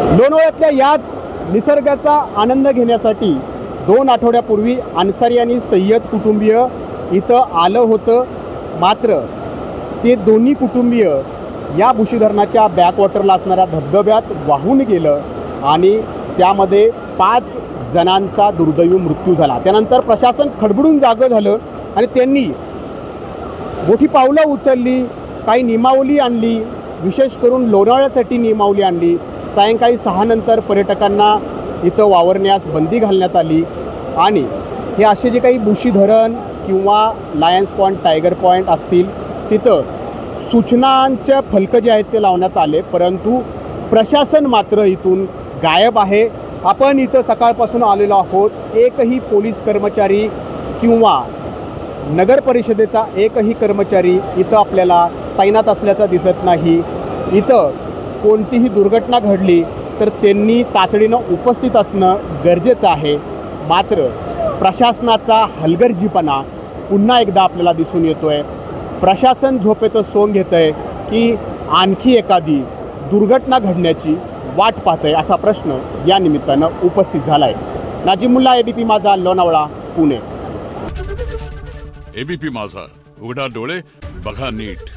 लोणावळ्यातल्या याच निसर्गाचा आनंद घेण्यासाठी 2 आठवड्यापूर्वी अन्सारी आणि सय्यद कुटुंबीय इथं आलं होतं। मात्र ते दोन्ही कुटुंबीय या बुशी धरणाच्या बॅकवॉटरला असणाऱ्या धबधब्यात वाहून गेलं आणि त्यामध्ये 5 जणांचा दुर्दैवी मृत्यू झाला। त्यानंतर प्रशासन खडबडून जागं झालं आणि त्यांनी मोठी पावलं उचलली, काही नियमावली आणली, विशेष करून लोणावळ्यासाठी नियमावली आणली। सायंकाळी 6 नंतर पर्यटकांना इथं वावरण्यास बंदी घालण्यात आली आणि हे असे जे काही बुशी धरण किंवा लायन्स पॉईंट, टायगर पॉईंट असतील तिथं सूचनांचे फलकं जे आहेत ते लावण्यात आले, परंतु प्रशासन मात्र इथून गायब आहे। आपण इथं सकाळपासून आलेलो आहोत, एकही पोलीस कर्मचारी किंवा नगर परिषदेचा एकही कर्मचारी इथं आपल्याला तैनात असल्याचा दिसत नाही। इथं कोणतीही दुर्घटना घडली तर त्यांनी तातडीनं उपस्थित असणं गरजेचं आहे। मात्र प्रशासनाचा हलगर्जीपणा पुन्हा एकदा आपल्याला दिसून येतोय। प्रशासन झोपेचं सोंग घेतंय की आणखी एखादी दुर्घटना घडण्याची वाट पाहतंय असा प्रश्न या निमित्तानं उपस्थित झालाय। नाजिमुल्ला, एबीपी माझा, लोणावळा, पुणे। एबीपी माझा, उघडा डोळे बघा नीट।